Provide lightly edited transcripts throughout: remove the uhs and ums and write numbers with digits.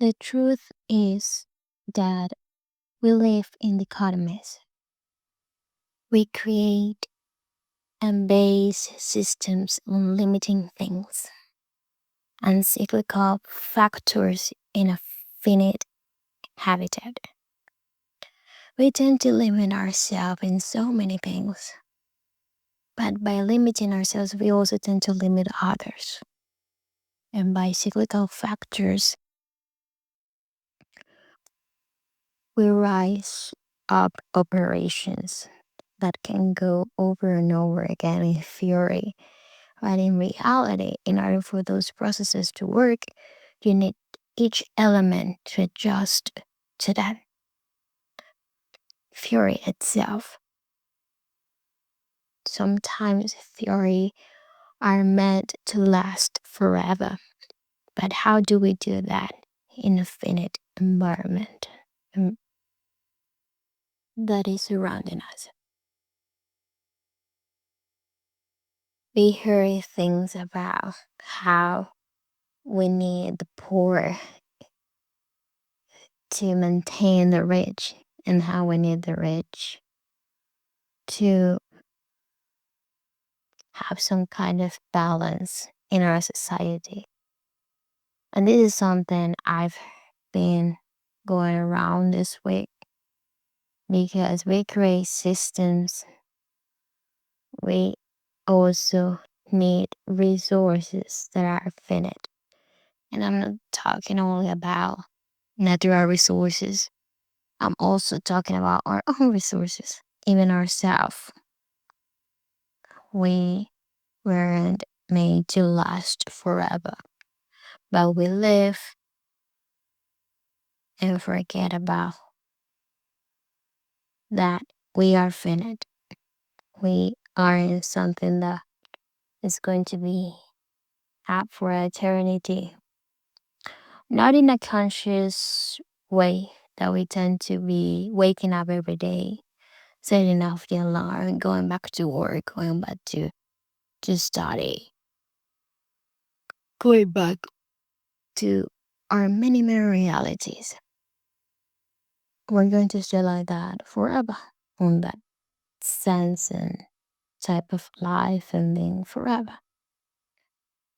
The truth is that we live in dichotomies. We create and base systems on limiting things and cyclical factors in a finite habitat. We tend to limit ourselves in so many things, but by limiting ourselves, we also tend to limit others. And by cyclical factors, we rise up operations that can go over and over again in theory. But in reality, in order for those processes to work, you need each element to adjust to that theory itself. Sometimes theory are meant to last forever. But how do we do that in a finite environment that is surrounding us? We hear things about how we need the poor to maintain the rich and how we need the rich to have some kind of balance in our society. And this is something I've been going around this week because we create systems. We also need resources that are finite. And I'm not talking only about natural resources. I'm also talking about our own resources, even ourselves. We weren't made to last forever, but we live and forget about that we are finite. We are in something that is going to be up for eternity. Not in a conscious way that we tend to be waking up every day, setting off the alarm, going back to work, going back to study, going back to our many, many realities. We're going to stay like that forever on that sense and type of life and being forever.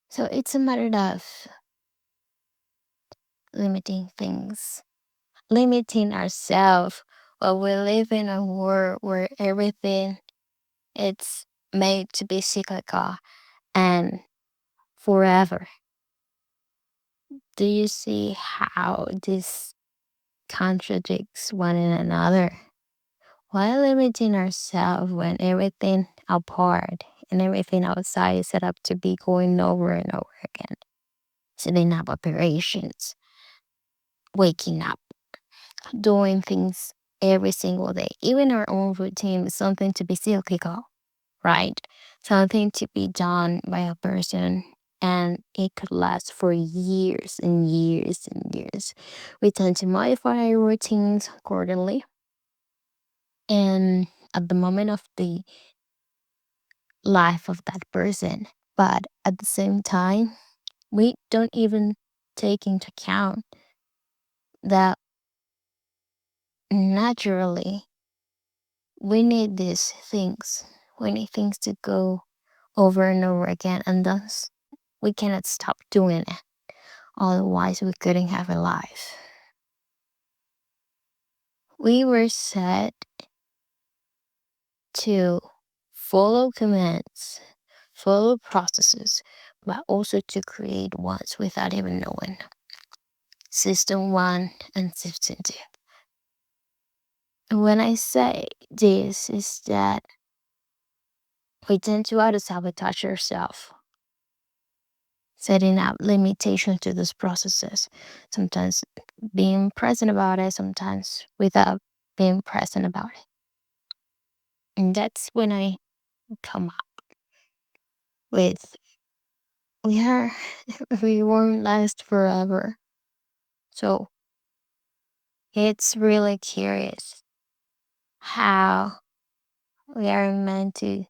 So it's a matter of limiting things, limiting ourselves. But we live in a world where everything it's made to be cyclical and forever. Do you see how this contradicts one another? Why limiting ourselves when everything apart and everything outside is set up to be going over and over again? Setting up operations, waking up, doing things every single day. Even our own routine is something to be cyclical, right? Something to be done by a person and it could last for years and years and years. We tend to modify our routines accordingly. And at the moment of the life of that person. But at the same time, we don't even take into account that naturally we need these things. We need things to go over and over again, and thus we cannot stop doing it. Otherwise, we couldn't have a life. We were set to follow commands, follow processes, but also to create ones without even knowing. System 1 and System 2. When I say this is that we tend to auto-sabotage ourselves, setting up limitations to those processes. Sometimes being present about it, sometimes without being present about it. And that's when I come up with yeah, we won't last forever. So it's really curious how we are meant to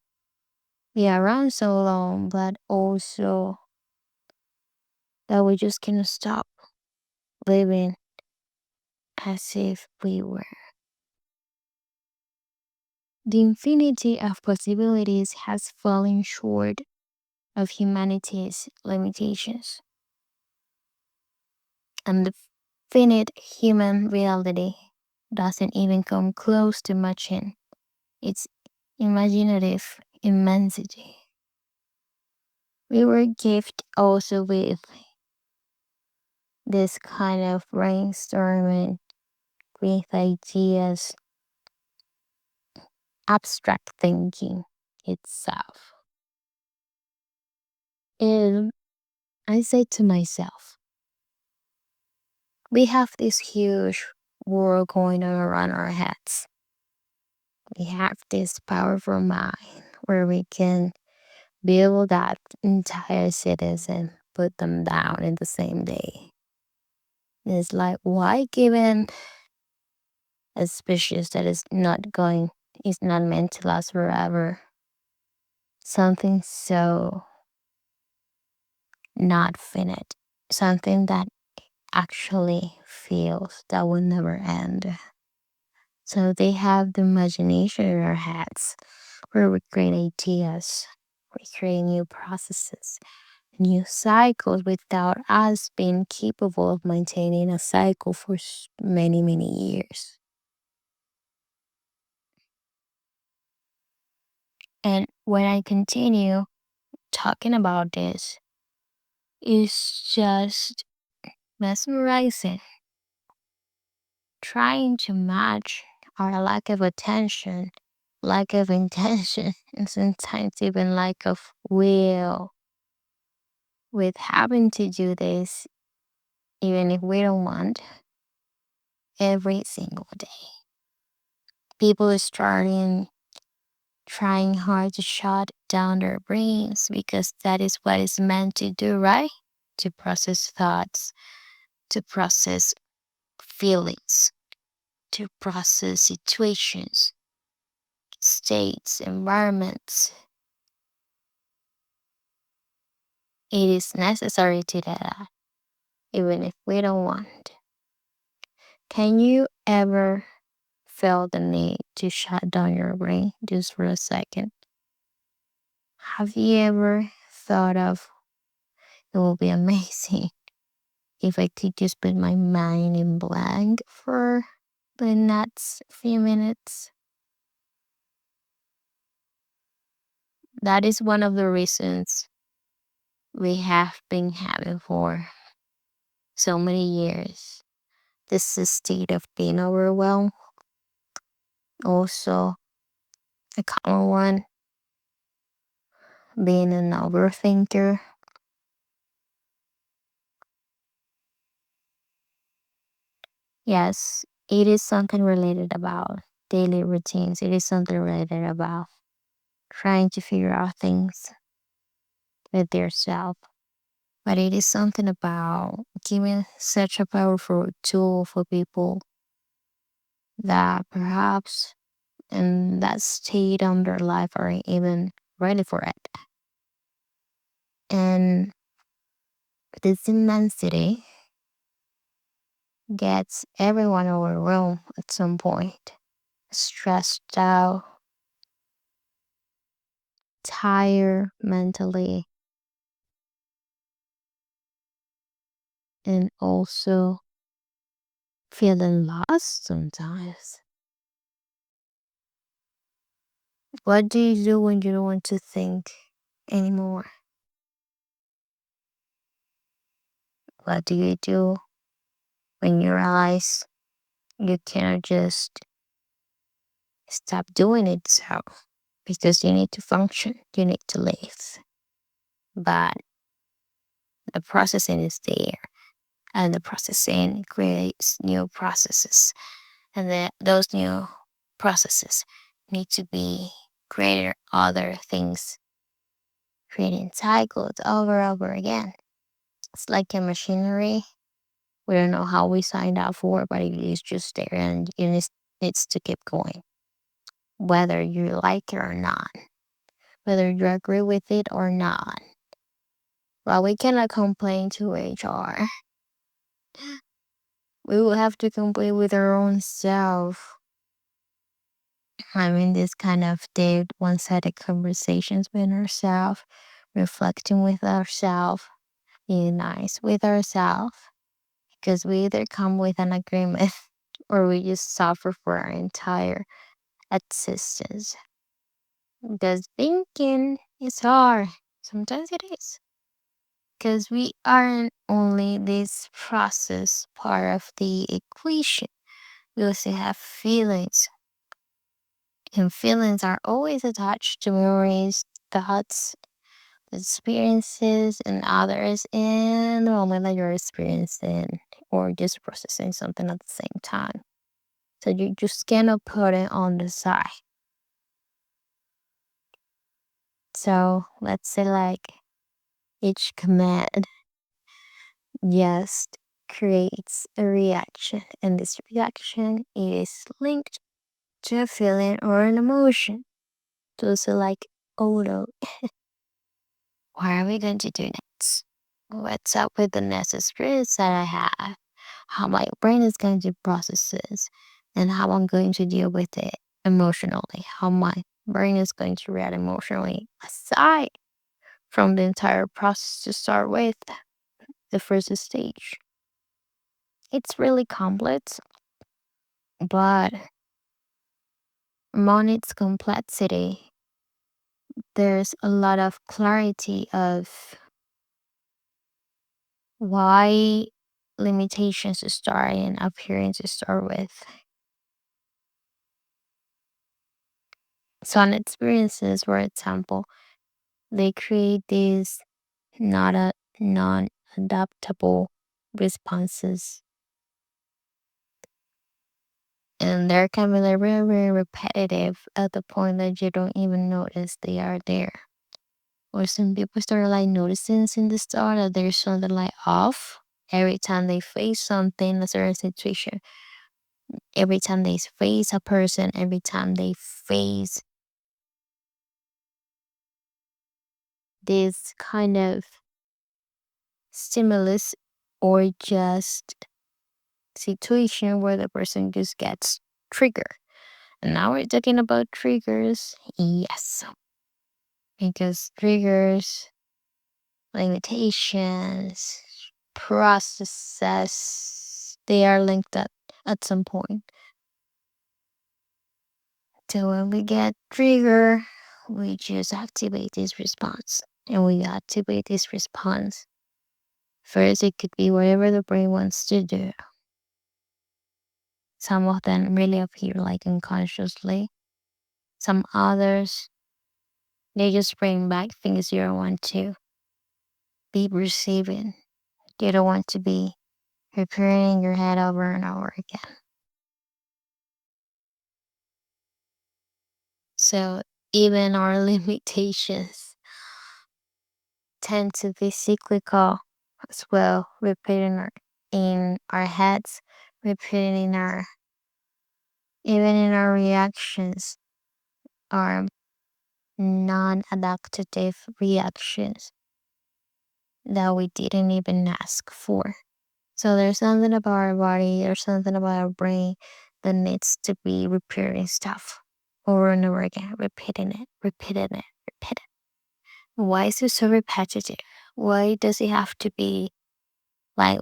be around so long, but also that we just cannot stop. living as if we were. The infinity of possibilities has fallen short of humanity's limitations, and the finite human reality doesn't even come close to matching its imaginative immensity. We were gifted also with this kind of brainstorming with ideas, abstract thinking itself. And I say to myself, we have this huge world going on around our heads. We have this powerful mind where we can build that entire cities and put them down in the same day. It's like, why given a species that is not meant to last forever, something so not finite, something that actually feels that will never end. So they have the imagination in our heads where we create ideas, we create new processes, new cycles without us being capable of maintaining a cycle for many, many years. And when I continue talking about this, it's just mesmerizing, trying to match our lack of attention, lack of intention, and sometimes even lack of will with having to do this, even if we don't want, every single day. People are starting trying hard to shut down their brains because that is what it's meant to do, right? To process thoughts, to process feelings, to process situations, states, environments. It is necessary to do that, even if we don't want. Can you ever feel the need to shut down your brain just for a second? Have you ever thought of it will be amazing if I could just put my mind in blank for the next few minutes? That is one of the reasons we have been having for so many years. This is state of being overwhelmed, also a common one, being an overthinker. Yes, it is something related about daily routines. It is something related about trying to figure out things with yourself. But it is something about giving such a powerful tool for people that perhaps in that state of their life are even ready for it. And this immensity gets everyone overwhelmed at some point, stressed out, tired mentally, and also feeling lost sometimes. What do you do when you don't want to think anymore? What do you do when you realize you cannot just stop doing it so because you need to function, you need to live. But the processing is there, and the processing creates new processes, and those new processes need to be created other things, creating cycles over and over again. It's like a machinery. We don't know how we signed up for, but it is just there, and needs to keep going, whether you like it or not, whether you agree with it or not. Well, we cannot complain to HR. We will have to complete with our own self. Having this kind of deep, one-sided conversations with ourselves, reflecting with ourselves, being nice with ourselves, because we either come with an agreement or we just suffer for our entire existence. Because thinking is hard. Sometimes it is. Because we aren't only this process part of the equation. We also have feelings. And feelings are always attached to memories, thoughts, experiences, and others in the moment that you're experiencing or just processing something at the same time. So you just cannot put it on the side. So let's say like each command just creates a reaction, and this reaction is linked to a feeling or an emotion. So it's like, oh no, what are we going to do next? What's up with the next experience that I have? How my brain is going to process this, and how I'm going to deal with it emotionally, how my brain is going to react emotionally aside from the entire process to start with, the first stage. It's really complex, but among its complexity, there's a lot of clarity of why limitations start and appearance to start with. Some experiences, for example, they create these not a non-adaptable responses, and they can be like very, very repetitive at the point that you don't even notice they are there. Or some people start like noticing in the start that there's something like off every time they face something, a certain situation, every time they face a person, every time they face this kind of stimulus or just situation where the person just gets triggered. And now we're talking about triggers. Yes, because triggers, limitations, processes, they are linked at some point. So when we get trigger, we just activate this response. And we activate this response. First, it could be whatever the brain wants to do. Some of them really appear like unconsciously. Some others, they just bring back things you don't want to be receiving. You don't want to be repairing your head over and over again. So even our limitations tend to be cyclical as well, repeating in our heads, repeating in our even in our reactions, our non-adaptive reactions that we didn't even ask for. So there's something about our body, there's something about our brain that needs to be repairing stuff over and over again, repeating it, repeating. Why is it so repetitive? Why does it have to be like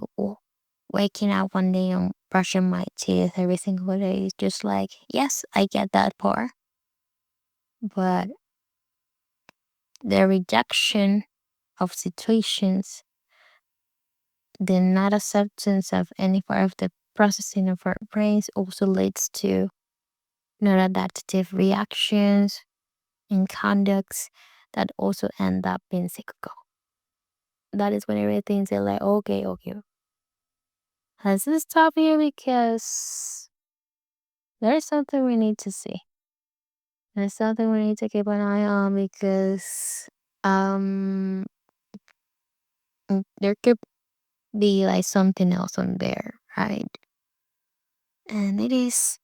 waking up one day and brushing my teeth every single day? It's just like, yes, I get that part. But the rejection of situations, the not acceptance of any part of the processing of our brains also leads to non-adaptive reactions and conducts that also end up being cyclical. That is when everything's like, okay, okay, let's just stop here because there's something we need to see. There's something we need to keep an eye on because um there could be like something else on there, right? And it is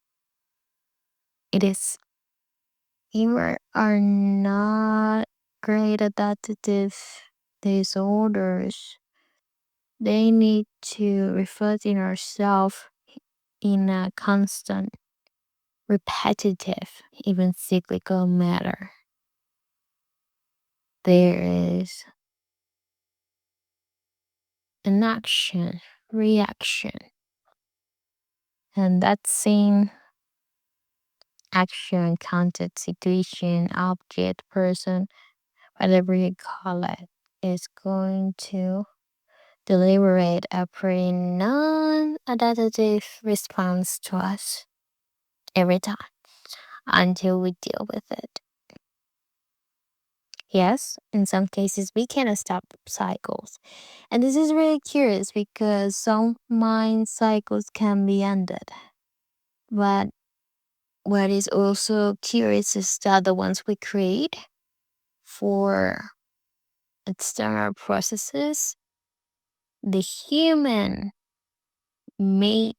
humor are not great adaptive disorders. They need to reflect in ourselves in a constant, repetitive, even cyclical manner. There is an action, reaction, and that same action, content, situation, object, person, whatever you call it, is going to deliberate a pretty non-adaptive response to us every time until we deal with it. Yes, in some cases we cannot stop cycles. And this is really curious because some mind cycles can be ended. But what is also curious is that the ones we create for external processes, the human made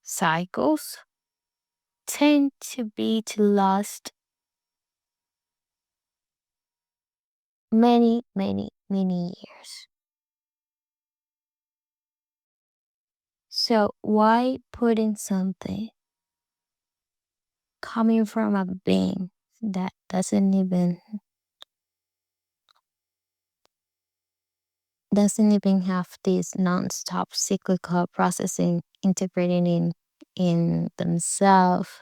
cycles tend to be to last many, many, many years. So why putting something coming from a being that doesn't even have this non-stop cyclical processing integrating in themselves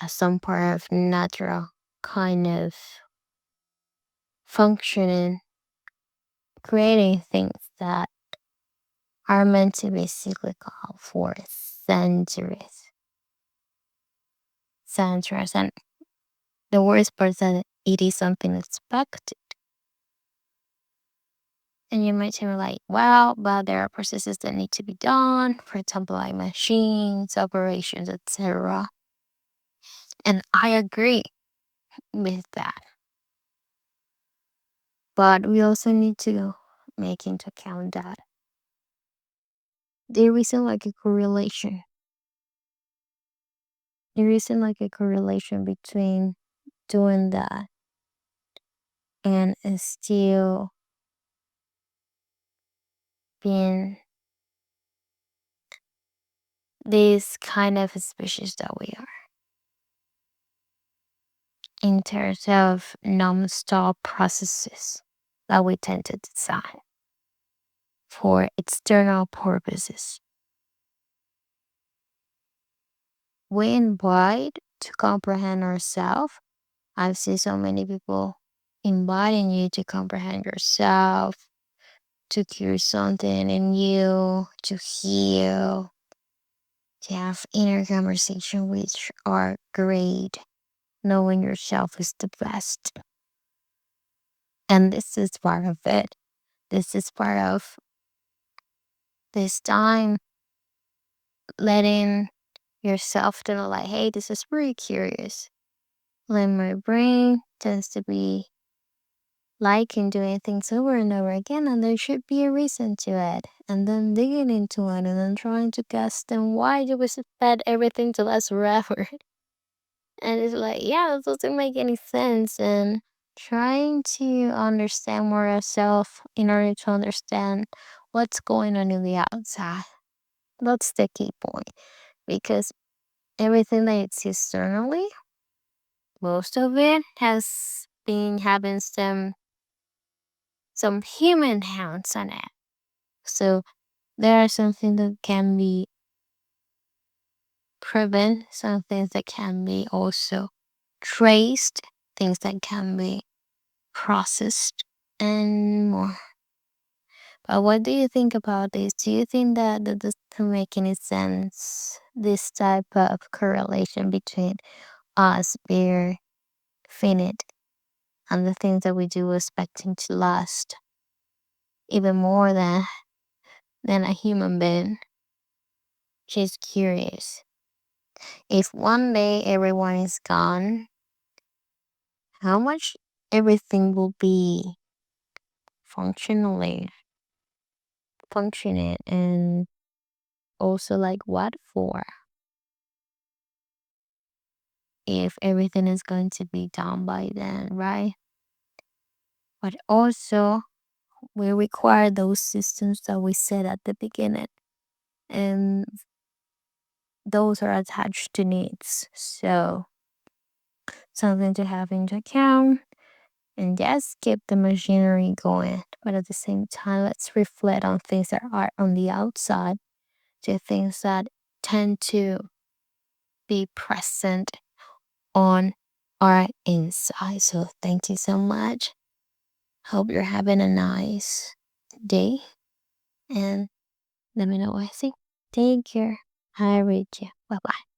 as some part of natural kind of functioning, creating things that are meant to be cyclical for centuries. Centuries. And the worst part is that it is something expected. And you might say like, well, but there are processes that need to be done, for example, like machines, operations, etc. And I agree with that. But we also need to make into account that there isn't like a correlation. There isn't like a correlation between doing that and still being this kind of species that we are in terms of non-stop processes that we tend to design for external purposes. We invite to comprehend ourselves. I've seen so many people inviting you to comprehend yourself, to cure something in you, to heal, to have inner conversation, which are great. Knowing yourself is the best. And this is part of it. This is part of this time letting yourself to know like, hey, this is pretty curious. Like my brain tends to be liking doing things over and over again, and there should be a reason to it. And then digging into it and then trying to guess then why do we expect everything to last forever? And it's like, yeah, that doesn't make any sense. And trying to understand more ourselves in order to understand what's going on in the outside. That's the key point. Because everything that exists externally, most of it has been having some human hands on it. So there are some things that can be proven, some things that can be also traced, things that can be processed, and more. But what do you think about this? Do you think that doesn't make any sense? This type of correlation between us being finite and the things that we do expecting to last even more than a human being. She's curious. If one day everyone is gone, how much everything will be functionally functioning and also like what for? If everything is going to be done by then, right? But also We require those systems that we said at the beginning, and those are attached to needs. So, something to have into account. And just keep the machinery going. But at the same time, let's reflect on things that are on the outside to things that tend to be present on our inside. So thank you so much. Hope you're having a nice day. And let me know what I think. Take care. I read you. Bye bye.